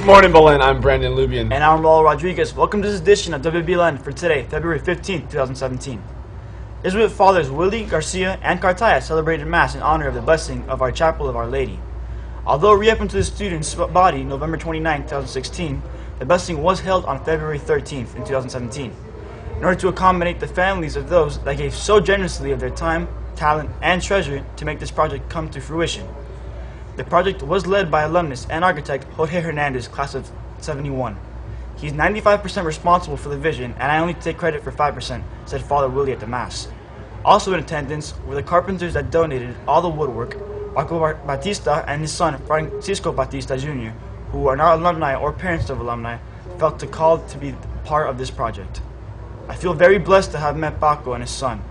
Good morning, Belen. I'm Brandon Lubian. And I'm Raul Rodriguez. Welcome to this edition of WBLN for today, February 15th, 2017. Jesuit Fathers Willie, Garcia, and Cartaya celebrated Mass in honor of the blessing of our Chapel of Our Lady. Although reopened to the students' body November 29, 2016, the blessing was held on February 13th in 2017, in order to accommodate the families of those that gave so generously of their time, talent, and treasure to make this project come to fruition. The project was led by alumnus and architect Jorge Hernandez, class of 71. He's 95% responsible for the vision, and I only take credit for 5%, said Father Willie at the Mass. Also in attendance were the carpenters that donated all the woodwork, Paco Batista and his son Francisco Batista Jr., who are not alumni or parents of alumni, felt the call to be part of this project. I feel very blessed to have met Paco and his son.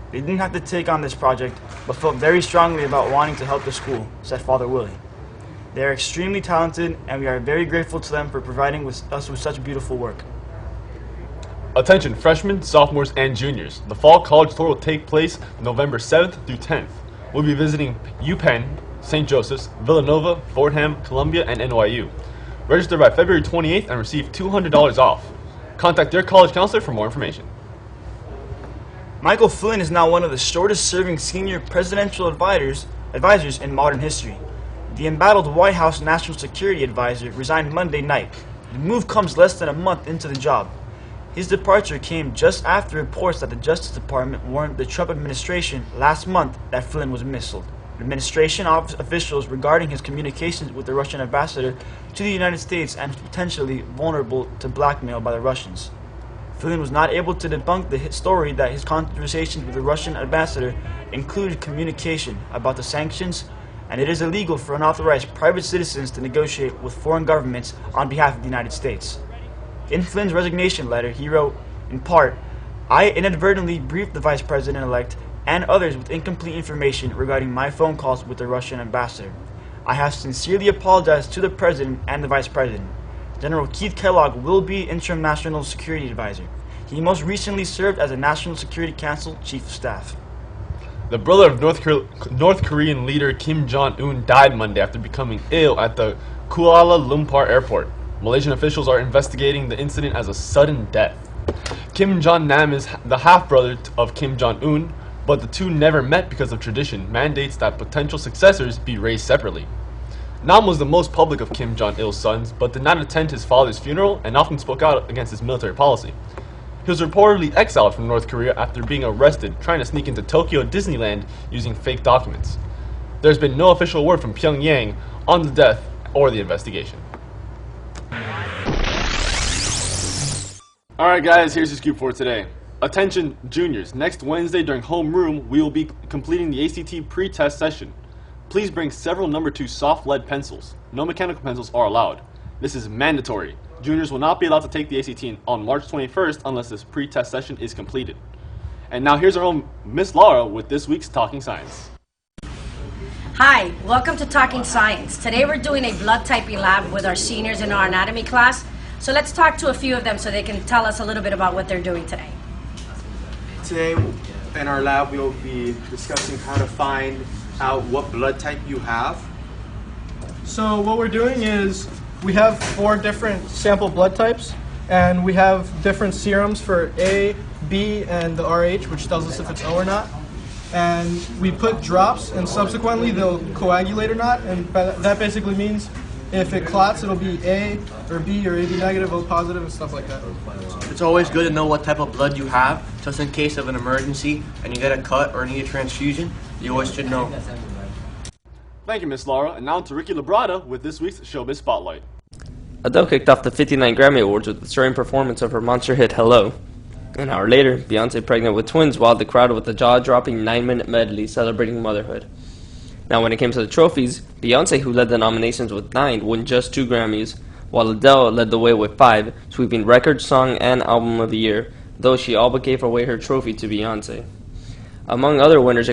They didn't have to take on this project, but felt very strongly about wanting to help the school, said Father Willie. They are extremely talented, and we are very grateful to them for providing us with such beautiful work. Attention freshmen, sophomores, and juniors. The Fall College Tour will take place November 7th through 10th. We'll be visiting UPenn, St. Joseph's, Villanova, Fordham, Columbia, and NYU. Register by February 28th and receive $200 off. Contact your college counselor for more information. Michael Flynn is now one of the shortest-serving senior presidential advisors in modern history. The embattled White House National Security Advisor resigned Monday night. The move comes less than a month into the job. His departure came just after reports that the Justice Department warned the Trump administration last month that Flynn was misled. Administration officials regarding his communications with the Russian ambassador to the United States and potentially vulnerable to blackmail by the Russians. Flynn was not able to debunk the story that his conversations with the Russian ambassador included communication about the sanctions, and it is illegal for unauthorized private citizens to negotiate with foreign governments on behalf of the United States. In Flynn's resignation letter, he wrote, in part, "I inadvertently briefed the Vice President-elect and others with incomplete information regarding my phone calls with the Russian ambassador. I have sincerely apologized to the President and the Vice President. General Keith Kellogg will be Interim National Security Advisor. He most recently served as a National Security Council Chief of Staff." The brother of North Korean leader Kim Jong-un died Monday after becoming ill at the Kuala Lumpur airport. Malaysian officials are investigating the incident as a sudden death. Kim Jong-nam is the half-brother of Kim Jong-un, but the two never met because of tradition mandates that potential successors be raised separately. Nam was the most public of Kim Jong-il's sons, but did not attend his father's funeral and often spoke out against his military policy. He was reportedly exiled from North Korea after being arrested trying to sneak into Tokyo Disneyland using fake documents. There's been no official word from Pyongyang on the death or the investigation. Alright guys, here's your scoop for today. Attention juniors, next Wednesday during homeroom we will be completing the ACT pre-test session. Please bring several number 2 soft lead pencils. No mechanical pencils are allowed. This is mandatory. Juniors will not be allowed to take the ACT on March 21st unless this pre-test session is completed. And now here's our own Miss Laura with this week's Talking Science. Hi, welcome to Talking Science. Today we're doing a blood typing lab with our seniors in our anatomy class. So let's talk to a few of them so they can tell us a little bit about what they're doing today. Today in our lab we will be discussing how to find out what blood type you have. So what we're doing is we have 4 different sample blood types, and we have different serums for A, B, and the RH, which tells us if it's O or not. And we put drops, and subsequently they'll coagulate or not, and that basically means if it clots, it'll be A or B or AB negative, O positive, and stuff like that. It's always good to know what type of blood you have, just in case of an emergency and you get a cut or need a transfusion, you always should know. Thank you, Miss Laura, and now to Ricky Labrada with this week's Showbiz Spotlight. Adele kicked off the 59 Grammy Awards with the stirring performance of her monster hit Hello. An hour later, Beyonce, pregnant with twins, wowed the crowd with a jaw-dropping 9-minute medley celebrating motherhood. Now when it came to the trophies, Beyonce, who led the nominations with 9, won just 2 Grammys, while Adele led the way with 5, sweeping Record, Song, and Album of the Year, though she all but gave away her trophy to Beyonce. Among other winners,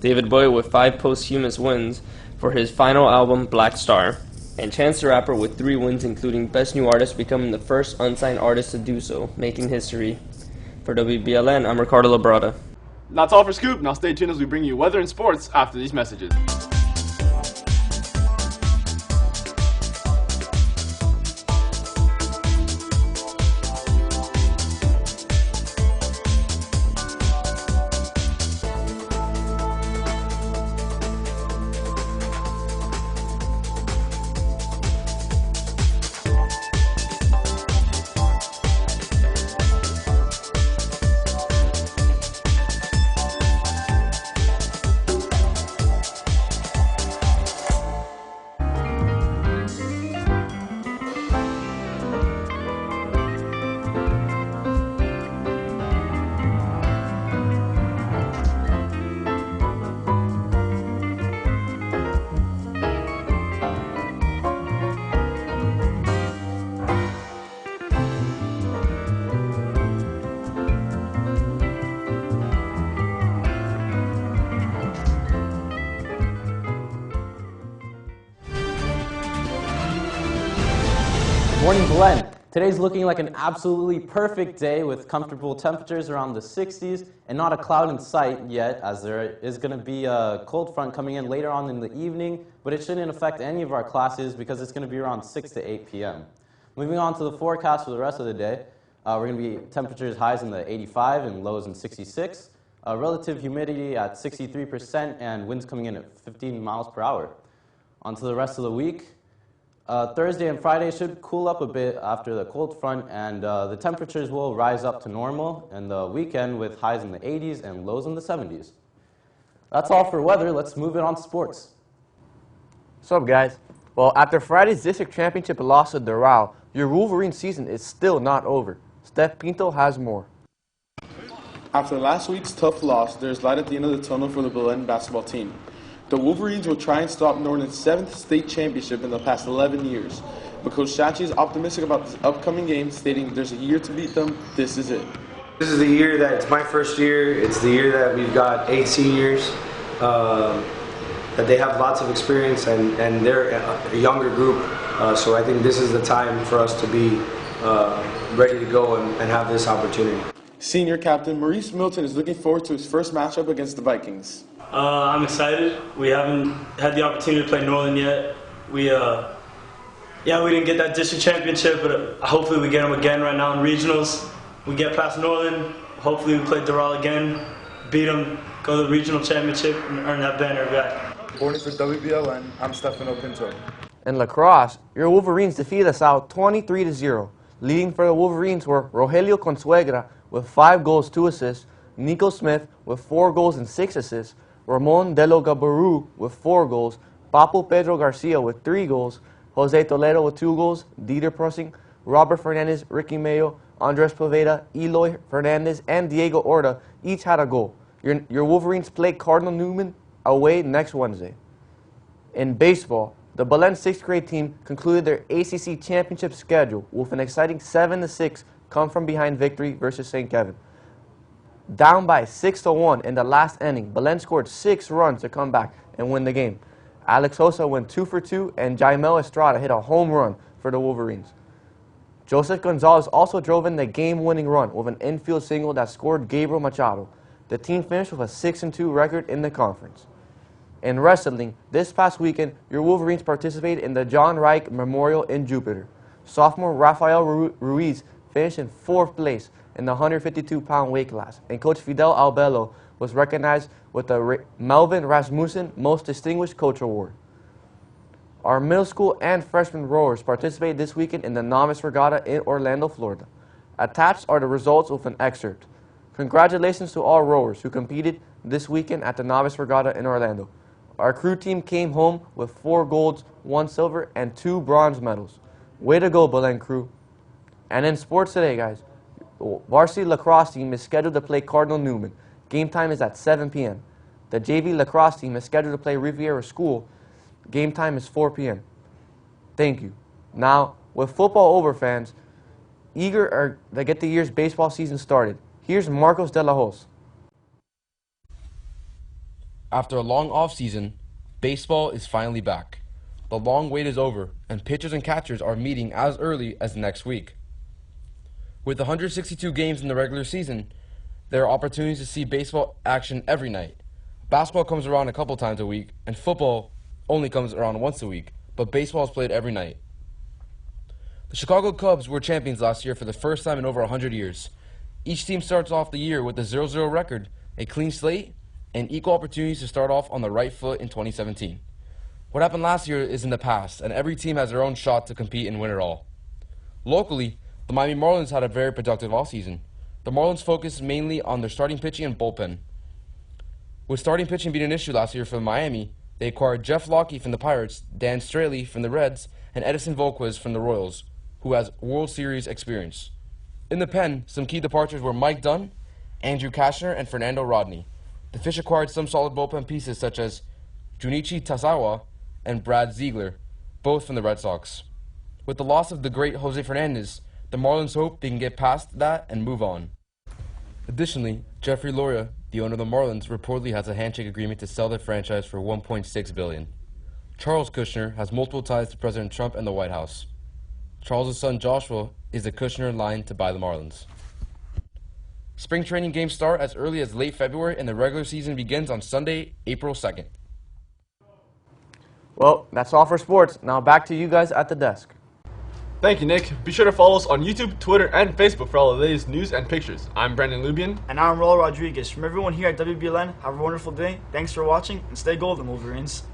David Bowie with 5 posthumous wins for his final album, Black Star, and Chance the Rapper with 3 wins, including Best New Artist, becoming the first unsigned artist to do so, making history. For WBLN, I'm Ricardo Labrada. That's all for Scoop. Now stay tuned as we bring you weather and sports after these messages. Today's looking like an absolutely perfect day with comfortable temperatures around the 60s and not a cloud in sight yet, as there is going to be a cold front coming in later on in the evening, but it shouldn't affect any of our classes because it's going to be around 6 to 8 p.m. Moving on to the forecast for the rest of the day, we're going to be temperatures highs in the 85 and lows in 66, relative humidity at 63%, and winds coming in at 15 miles per hour. On to the rest of the week. Thursday and Friday should cool up a bit after the cold front, and the temperatures will rise up to normal in the weekend with highs in the 80s and lows in the 70s. That's all for weather. Let's move it on to sports. What's up, guys? Well, after Friday's district championship loss to Doral, your Wolverine season is still not over. Steph Pinto has more. After last week's tough loss, there's light at the end of the tunnel for the Belen basketball team. The Wolverines will try and stop Northern's 7th state championship in the past 11 years. But Coach Shachi is optimistic about this upcoming game, stating there's a year to beat them. This is it. This is the year that it's my first year. It's the year that we've got 8 seniors, that they have lots of experience, and they're a younger group. So I think this is the time for us to be ready to go and have this opportunity. Senior captain Maurice Milton is looking forward to his first matchup against the Vikings. I'm excited. We haven't had the opportunity to play Northern yet. We didn't get that district championship, but hopefully we get them again right now in regionals. We get past Northern. Hopefully we play Doral again, beat them, go to the regional championship, and earn that banner back. Reporting for WBLN, I'm Stefano Pinto. In lacrosse, your Wolverines defeated the South 23-0. Leading for the Wolverines were Rogelio Consuegra with 5 goals, 2 assists, Nico Smith with 4 goals and 6 assists, Ramon Delo Gabaru with 4 goals, Papo Pedro Garcia with 3 goals, Jose Toledo with 2 goals, Dieter Prusing, Robert Fernandez, Ricky Mayo, Andres Poveda, Eloy Fernandez, and Diego Orta each had a goal. Your Wolverines play Cardinal Newman away next Wednesday. In baseball, the Belen 6th grade team concluded their ACC championship schedule with an exciting 7-6 come-from-behind victory versus St. Kevin. Down by 6-1 in the last inning, Belen scored 6 runs to come back and win the game. Alex Sosa went 2 for 2, and Jaimel Estrada hit a home run for the Wolverines. Joseph Gonzalez also drove in the game-winning run with an infield single that scored Gabriel Machado. The team finished with a 6-2 record in the conference. In wrestling, this past weekend, your Wolverines participated in the John Reich Memorial in Jupiter. Sophomore Rafael Ruiz finished in 4th place in the 152-pound weight class, and Coach Fidel Albello was recognized with the Melvin Rasmussen Most Distinguished Coach Award. Our middle school and freshman rowers participated this weekend in the Novice Regatta in Orlando, Florida. Attached are the results with an excerpt. Congratulations to all rowers who competed this weekend at the Novice Regatta in Orlando. Our crew team came home with 4 golds, 1 silver, and 2 bronze medals. Way to go, Belen crew. And in sports today, guys, varsity lacrosse team is scheduled to play Cardinal Newman. Game time is at 7 p.m. The JV lacrosse team is scheduled to play Riviera School. Game time is 4 p.m. Thank you. Now, with football over, fans, eager to get the year's baseball season started, here's Marcos de la Hoz. After a long offseason, baseball is finally back. The long wait is over, and pitchers and catchers are meeting as early as next week. With 162 games in the regular season, there are opportunities to see baseball action every night. Basketball comes around a couple times a week, and football only comes around once a week, but baseball is played every night. The Chicago Cubs were champions last year for the first time in over 100 years. Each team starts off the year with a 0-0 record, a clean slate, and equal opportunities to start off on the right foot in 2017. What happened last year is in the past, and every team has their own shot to compete and win it all. Locally, the Miami Marlins had a very productive offseason. The Marlins focused mainly on their starting pitching and bullpen. With starting pitching being an issue last year for Miami, they acquired Jeff Locke from the Pirates, Dan Straley from the Reds, and Edison Volquez from the Royals, who has World Series experience. In the pen, some key departures were Mike Dunn, Andrew Kashner, and Fernando Rodney. The Fish acquired some solid bullpen pieces such as Junichi Tazawa and Brad Ziegler, both from the Red Sox. With the loss of the great Jose Fernandez, the Marlins hope they can get past that and move on. Additionally, Jeffrey Loria, the owner of the Marlins, reportedly has a handshake agreement to sell the franchise for $1.6 billion. Charles Kushner has multiple ties to President Trump and the White House. Charles' son Joshua is the Kushner line to buy the Marlins. Spring training games start as early as late February, and the regular season begins on Sunday, April 2nd. Well, that's all for sports. Now back to you guys at the desk. Thank you, Nick. Be sure to follow us on YouTube, Twitter, and Facebook for all the latest news and pictures. I'm Brandon Lubian. And I'm Raul Rodriguez. From everyone here at WBLN, have a wonderful day. Thanks for watching, and stay golden, Wolverines.